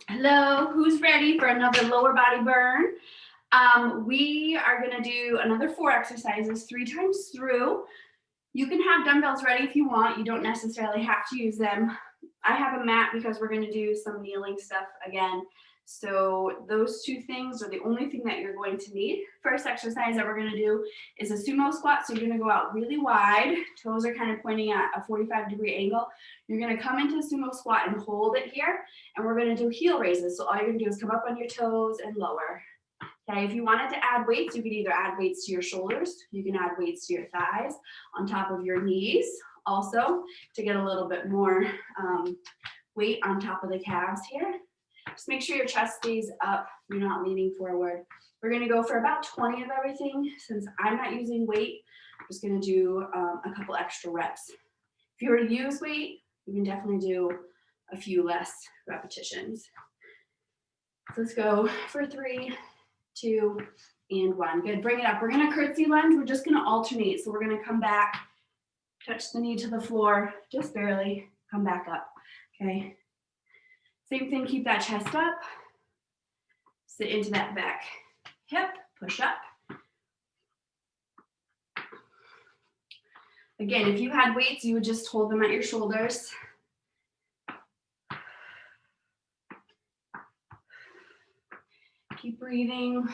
Hello, who's ready for another lower body burn? We are gonna do another 4 exercises 3 times through. You can have dumbbells ready if you want. You don't necessarily have to use them. I have a mat because we're gonna do some kneeling stuff again. So those 2 things are the only thing that you're going to need. First exercise that we're gonna do is a sumo squat. So you're gonna go out really wide. Toes are kind of pointing at a 45-degree angle. You're gonna come into a sumo squat and hold it here. And we're gonna do heel raises. So all you're gonna do is come up on your toes and lower. Okay, if you wanted to add weights, you could either add weights to your shoulders, you can add weights to your thighs, on top of your knees, also to get a little bit more weight on top of the calves here. Just make sure your chest stays up, you're not leaning forward. We're gonna go for about 20 of everything. Since I'm not using weight, I'm just gonna do a couple extra reps. If you were to use weight, you can definitely do a few less repetitions. So let's go for 3, 2, and 1. Good, bring it up. We're gonna curtsey lunge. We're just gonna alternate. So we're gonna come back, touch the knee to the floor, just barely, come back up, okay? Same thing, keep that chest up. Sit into that back hip, push up. Again, if you had weights, you would just hold them at your shoulders. Keep breathing.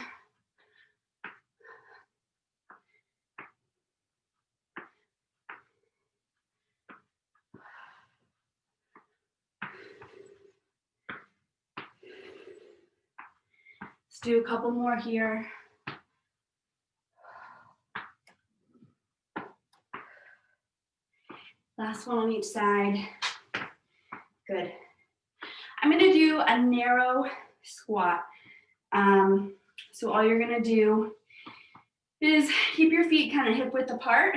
Let's do a couple more here. Last one on each side. Good. I'm gonna do a narrow squat. So all you're gonna do is keep your feet kind of hip width apart,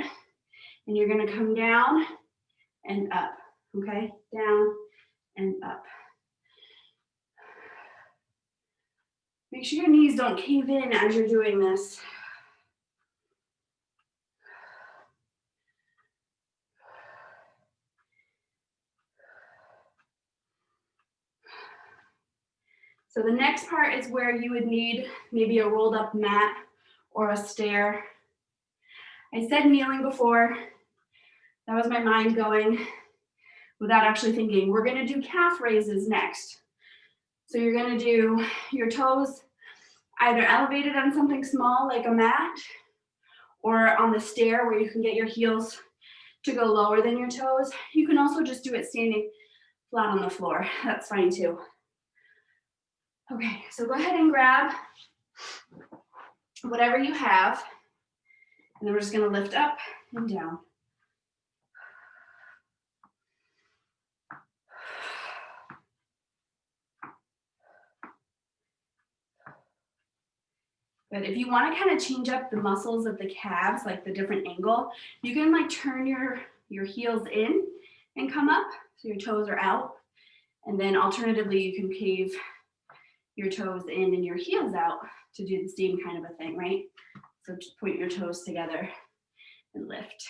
and you're gonna come down and up, okay? Down and up. Make sure your knees don't cave in as you're doing this. So the next part is where you would need maybe a rolled up mat or a stair. I said kneeling before. That was my mind going without actually thinking. We're gonna do calf raises next. So you're gonna do your toes either elevated on something small like a mat or on the stair where you can get your heels to go lower than your toes. You can also just do it standing flat on the floor. That's fine too. Okay, so go ahead and grab whatever you have, and then we're just gonna lift up and down. But if you want to kind of change up the muscles of the calves, like the different angle, you can like turn your heels in and come up so your toes are out. And then alternatively, you can cave your toes in and your heels out to do the same kind of a thing, right? So just point your toes together and lift.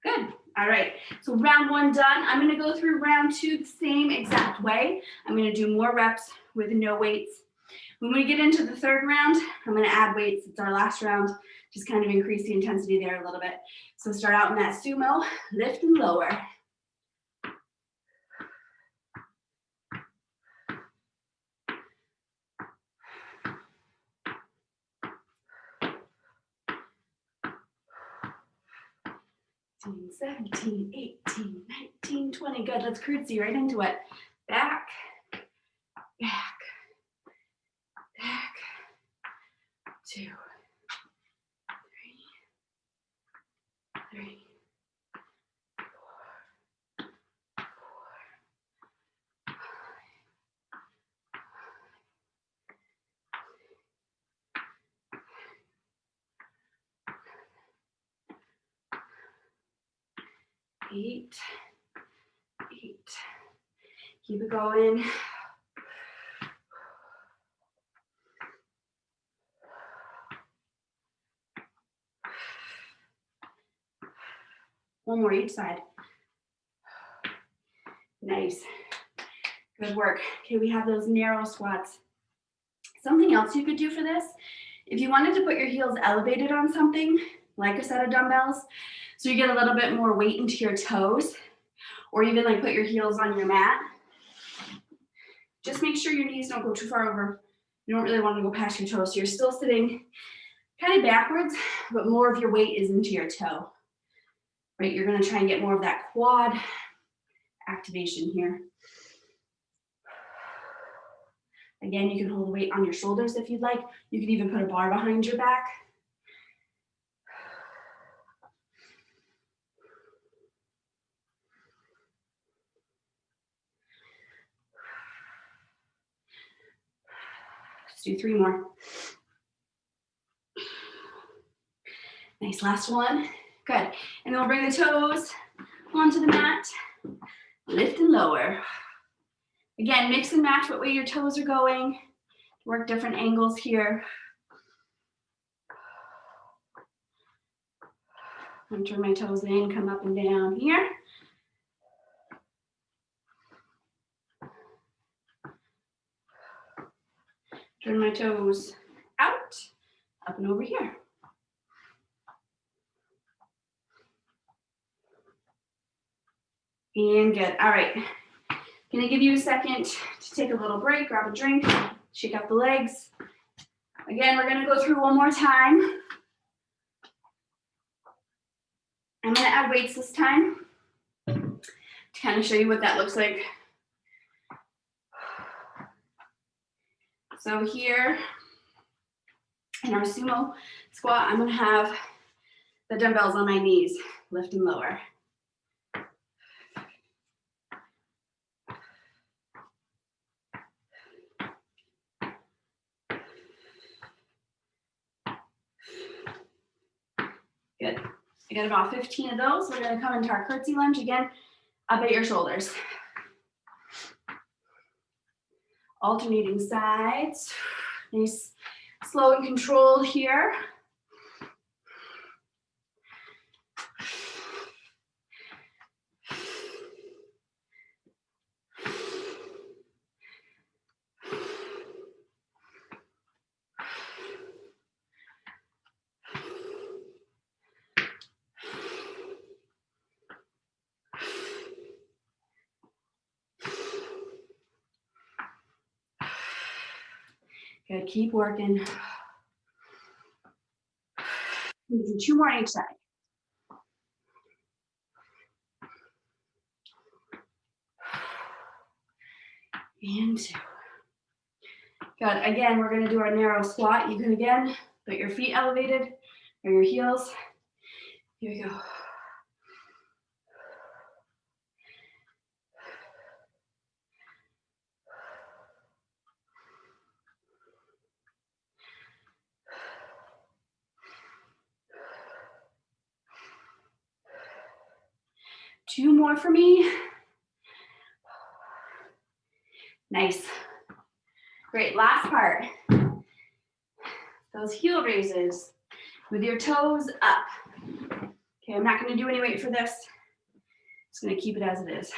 Good. All right, so round 1 done. I'm gonna go through round 2 the same exact way. I'm gonna do more reps with no weights. When we get into the 3rd round, I'm gonna add weights. It's our last round, just kind of increase the intensity there a little bit. So start out in that sumo, lift and lower. Eighteen, 17, 18, 19, 20. Good, let's curtsey right into it. Back, back, back, 2, 3, 3, 4, 8, 8. Keep it going. 9, One more each side. Nice. Good work. Okay, we have those narrow squats. Something else you could do for this, if you wanted to put your heels elevated on something, like a set of dumbbells, so you get a little bit more weight into your toes, or even like put your heels on your mat, just make sure your knees don't go too far over. You don't really want to go past your toes, so you're still sitting kind of backwards, but more of your weight is into your toe, right? You're going to try and get more of that quad activation here. Again, you can hold the weight on your shoulders if you'd like. You can even put a bar behind your back. Let's do 3 more. Nice, last one. Good. And then we'll bring the toes onto the mat. Lift and lower. Again, mix and match what way your toes are going. Work different angles here. I'm turn my toes in, come up and down here. Turn my toes out, up and over here. And good. All right. Gonna give you a second to take a little break, grab a drink, shake out the legs. Again, we're gonna go through one more time. I'm gonna add weights this time to kind of show you what that looks like. So here in our sumo squat, I'm gonna have the dumbbells on my knees, lift and lower. Good. I got about 15 of those. We're gonna come into our curtsey lunge again, up at your shoulders. Alternating sides. Nice, slow and controlled here. Good, keep working. We do 2 more on each side. And 2. Good, again, we're gonna do our narrow squat. You can again, put your feet elevated or your heels. Here we go. Two more for me. Nice. Great, last part. Those heel raises with your toes up. Okay, I'm not gonna do any weight for this. Just gonna keep it as it is.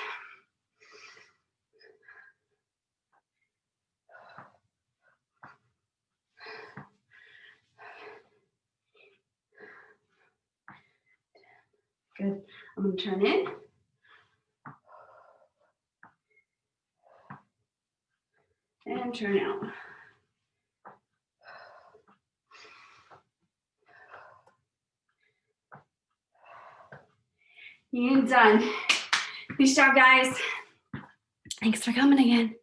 Good, I'm gonna turn in. And turn out. And done. Nice job, guys. Thanks for coming again.